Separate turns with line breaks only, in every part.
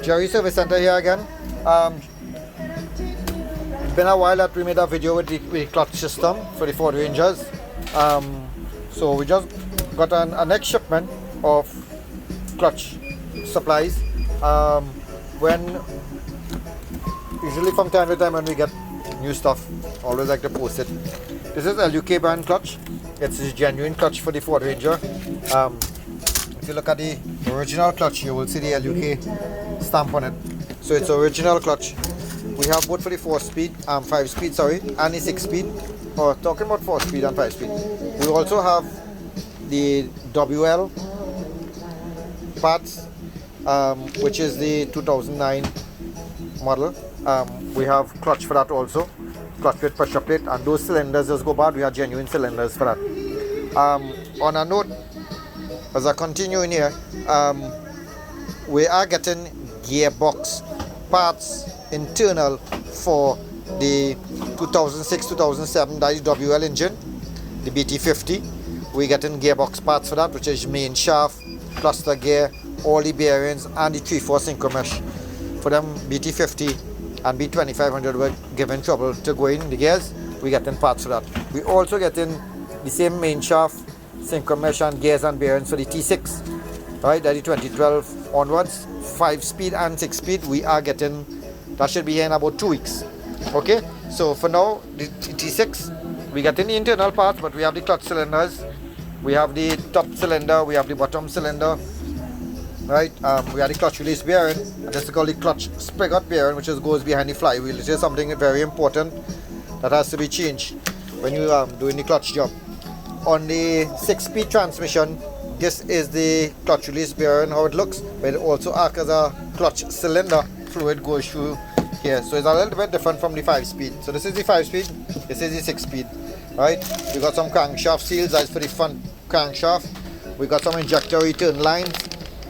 Jerry Service Center here again. It's been a while that we made a video with the clutch system for the Ford Rangers. So we just got a next shipment of clutch supplies. Usually from time to time when we get new stuff, always like to post it. This is LUK brand clutch. It's a genuine clutch for the Ford Ranger. If you look at the original clutch, you will see the LUK stamp on it. So it's original clutch. We have both for the 5-speed, and the 6-speed. Or talking about 4-speed and 5-speed. We also have the WL parts, which is the 2009 model. We have clutch for that also, clutch with pressure plate, and those cylinders just go bad. We have genuine cylinders for that. On a note, as I continue in here, we are getting gearbox parts internal for the 2006-2007 WL engine, the BT50. We're getting gearbox parts for that, which is main shaft, cluster gear, all the bearings, and the 3/4 synchro mesh. For them BT50 and B2500 were giving trouble to go in the gears. We getting parts for that. We also getting the same main shaft, synchro mesh, and gears and bearings for the T6. Right, that is 2012 onwards, 5-speed and 6-speed. We are getting, that should be here in about 2 weeks. Okay, so for now, the T6, we getting the internal parts, but we have the clutch cylinders, we have the top cylinder, we have the bottom cylinder. Right, we have the clutch release bearing, and this is called the clutch spigot bearing, which goes behind the flywheel. It is something very important that has to be changed when you are doing the clutch job. On the 6-speed transmission, this is the clutch release bearing, how it looks, but it also acts as a clutch cylinder. Fluid goes through here, so it's a little bit different from the 5-speed. So this is the 5-speed, this is the 6-speed. Right, we got some crankshaft seals, that's for the front crankshaft. We got some injector return lines.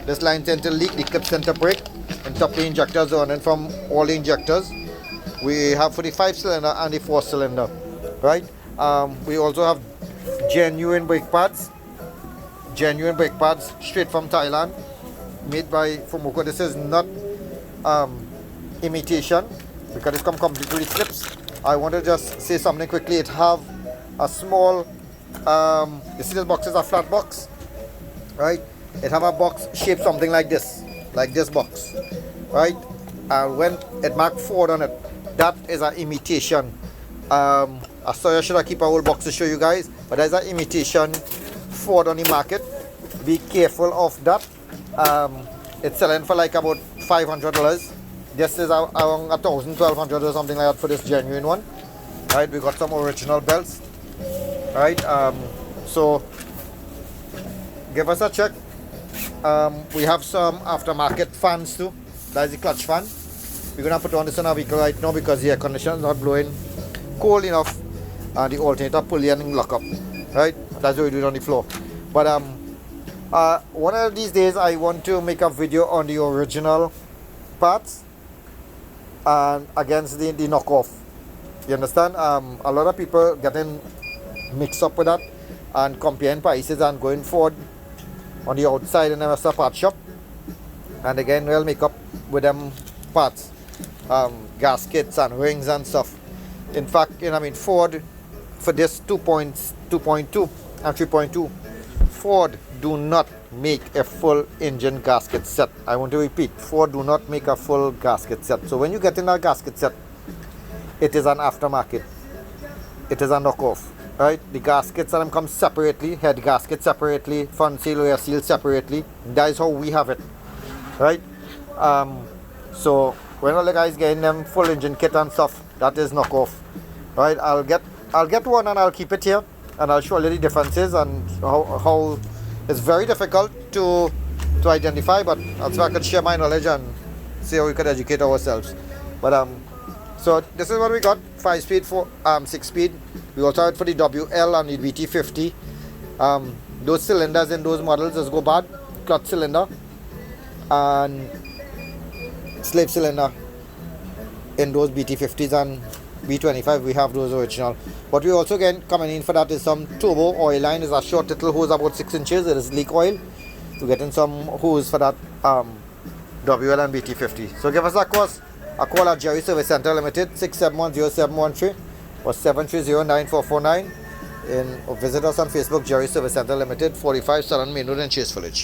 This line tends to leak, the clips tend to break, and top the injectors are running from all the injectors. We have for the 5-cylinder and the 4-cylinder. Right, we also have genuine brake pads straight from Thailand, made by Fumoco. This is not imitation, because it's come completely with clips. I want to just say something quickly. It have a small, you see this box is a flat box, right? It have a box shaped something like this box, right? And when it marked Ford on it, that is an imitation. I should I keep a whole box to show you guys, but there's an imitation Ford on the market. Be careful of that. It's selling for like about $500. This is around $1,000, $1,200 or something like that for this genuine one. Right, we got some original belts. Right, so give us a check. We have some aftermarket fans too. That's the clutch fan. We're gonna put on this on our vehicle right now because the air conditioner is not blowing cold enough, and the alternator pulley and lock up. Right, that's what we do it on the floor. But one of these days I want to make a video on the original parts and against the knockoff. You understand? A lot of people getting mixed up with that and comparing prices and going forward on the outside in the rest of part shop, and again we'll make up with them parts, gaskets and rings and stuff. In fact, Ford for this 2.2 and 3.2, Ford do not make a full engine gasket set. I want to repeat, Ford do not make a full gasket set. So when you get in a gasket set, it is an aftermarket, it is a knockoff. Right, the gaskets and them come separately, head gasket separately, front seal, rear seal separately. That is how we have it. Right, so when all the guys getting them full engine kit and stuff, that is knockoff. Right, I'll get one and I'll keep it here, and I'll show you the differences and how it's very difficult to identify, but also I could share my knowledge and see how we could educate ourselves. But so this is what we got: 5-speed, 6-speed. We also have it for the WL and the BT50. Those cylinders in those models just go bad. Clutch cylinder and slave cylinder in those BT50s and B25. We have those original. But we also get coming in for that is some turbo oil line. Is a short little hose about 6 inches. It is leak oil. We're getting some hose for that WL and BT50. So give us a call at Jerry Service Center Limited, 6710713 or 7309449. Or visit us on Facebook, Jerry Service Center Limited, 45 Southern Main Road in Chase Village.